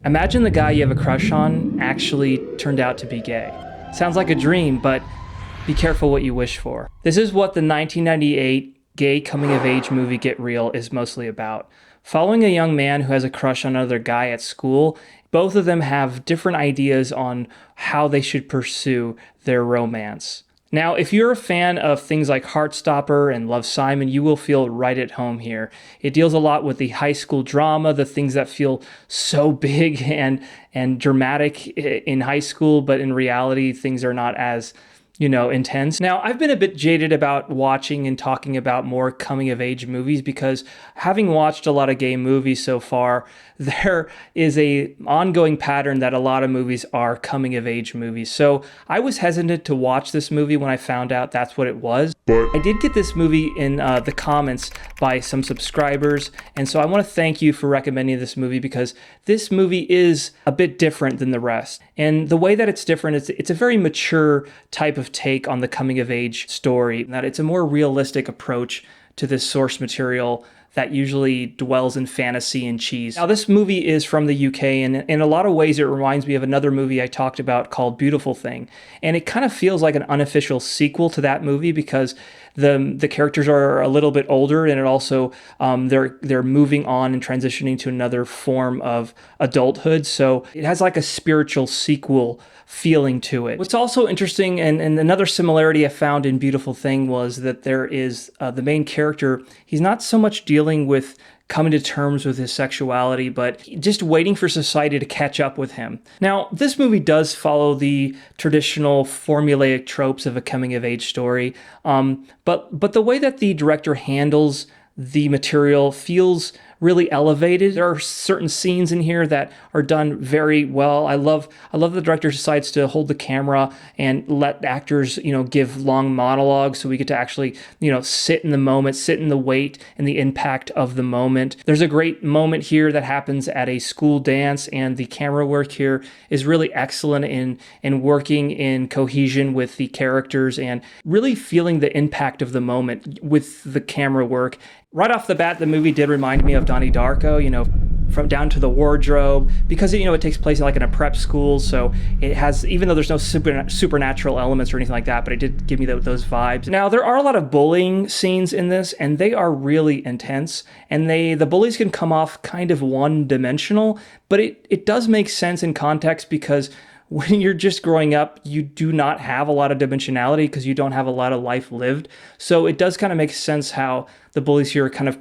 Imagine the guy you have a crush on actually turned out to be gay. Sounds like a dream, but be careful what you wish for. This is what the 1998 gay coming-of-age movie Get Real is mostly about. Following a young man who has a crush on another guy at school, both of them have different ideas on how they should pursue their romance. Now, if you're a fan of things like Heartstopper and Love, Simon, you will feel right at home here. It deals a lot with the high school drama, the things that feel so big and dramatic in high school, but in reality, things are not as intense. Now, I've been a bit jaded about watching and talking about more coming of age movies because having watched a lot of gay movies so far, there is a ongoing pattern that a lot of movies are coming of age movies. So I was hesitant to watch this movie when I found out that's what it was. But I did get this movie in the comments by some subscribers. And so I want to thank you for recommending this movie because this movie is a bit different than the rest. And the way that it's different is it's a very mature type of take on the coming of age story, that it's a more realistic approach to this source material that usually dwells in fantasy and cheese. Now, this movie is from the UK, and in a lot of ways it reminds me of another movie I talked about called Beautiful Thing. And it kind of feels like an unofficial sequel to that movie because the characters are a little bit older, and it also they're moving on and transitioning to another form of adulthood. So it has like a spiritual sequel feeling to it. What's also interesting, and another similarity I found in Beautiful Thing, was that there is the main character, he's not so much dealing with coming to terms with his sexuality, but just waiting for society to catch up with him. Now, this movie does follow the traditional formulaic tropes of a coming-of-age story, but the way that the director handles the material feels really elevated. There are certain scenes in here that are done very well. I love the director decides to hold the camera and let actors, give long monologues so we get to actually, sit in the moment, sit in the weight and the impact of the moment. There's a great moment here that happens at a school dance, and the camera work here is really excellent in working in cohesion with the characters and really feeling the impact of the moment with the camera work. Right off the bat, the movie did remind me of Donnie Darko, from down to the wardrobe, because it takes place in a prep school, so it has, even though there's no supernatural elements or anything like that, but it did give me those vibes. Now, there are a lot of bullying scenes in this, and they are really intense, and the bullies can come off kind of one-dimensional, but it does make sense in context because when you're just growing up, you do not have a lot of dimensionality because you don't have a lot of life lived. So it does kind of make sense how the bullies here are kind of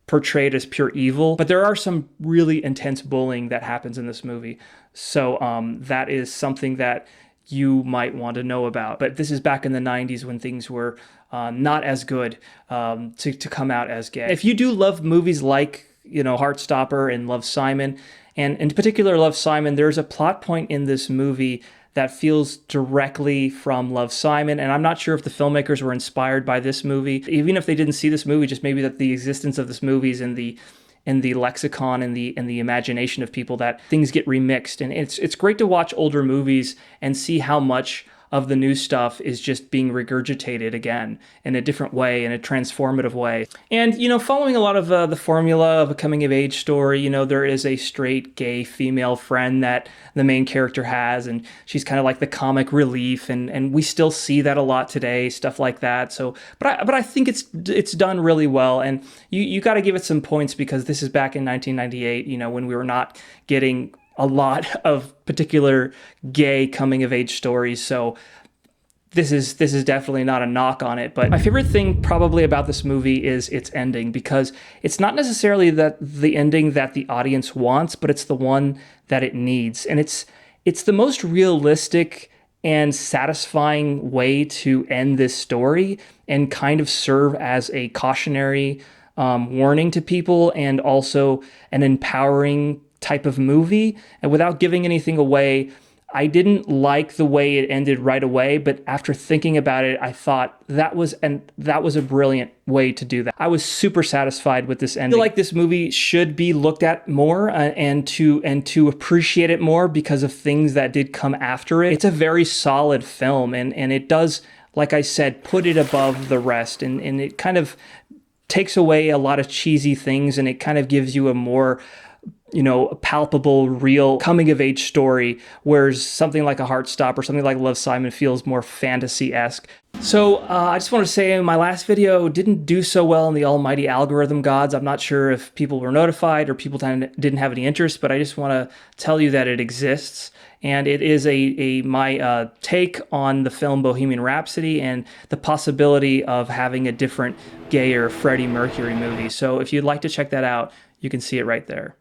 portrayed as pure evil. But there are some really intense bullying that happens in this movie. So that is something that you might want to know about. But this is back in the 90s when things were not as good to come out as gay. If you do love movies like Heartstopper and Love, Simon, and in particular Love, Simon, there's a plot point in this movie that feels directly from Love, Simon, and I'm not sure if the filmmakers were inspired by this movie. Even if they didn't see this movie, just maybe that the existence of this movie is in the lexicon and the imagination of people, that things get remixed. And it's great to watch older movies and see how much of the new stuff is just being regurgitated again in a different way, in a transformative way. And, following a lot of the formula of a coming-of-age story, there is a straight gay female friend that the main character has, and she's kind of like the comic relief, and we still see that a lot today, stuff like that. So, but I think it's done really well, and you got to give it some points because this is back in 1998, when we were not getting a lot of particular gay coming of age stories. So this is definitely not a knock on it. But my favorite thing probably about this movie is its ending, because it's not necessarily that the ending that the audience wants, but it's the one that it needs. And it's the most realistic and satisfying way to end this story and kind of serve as a cautionary warning to people, and also an empowering type of movie. And without giving anything away, I didn't like the way it ended right away, but after thinking about it, I thought that was a brilliant way to do that. I was super satisfied with this ending. I feel like this movie should be looked at more and to appreciate it more because of things that did come after it. It's a very solid film, and it does, like I said, put it above the rest, and it kind of takes away a lot of cheesy things, and it kind of gives you a more a palpable, real coming of age story, whereas something like a Heartstopper, something like Love, Simon feels more fantasy-esque. So I just want to say my last video didn't do so well in the almighty algorithm gods. I'm not sure if people were notified or people didn't have any interest, but I just want to tell you that it exists. And it is my take on the film Bohemian Rhapsody and the possibility of having a different, gayer Freddie Mercury movie. So if you'd like to check that out, you can see it right there.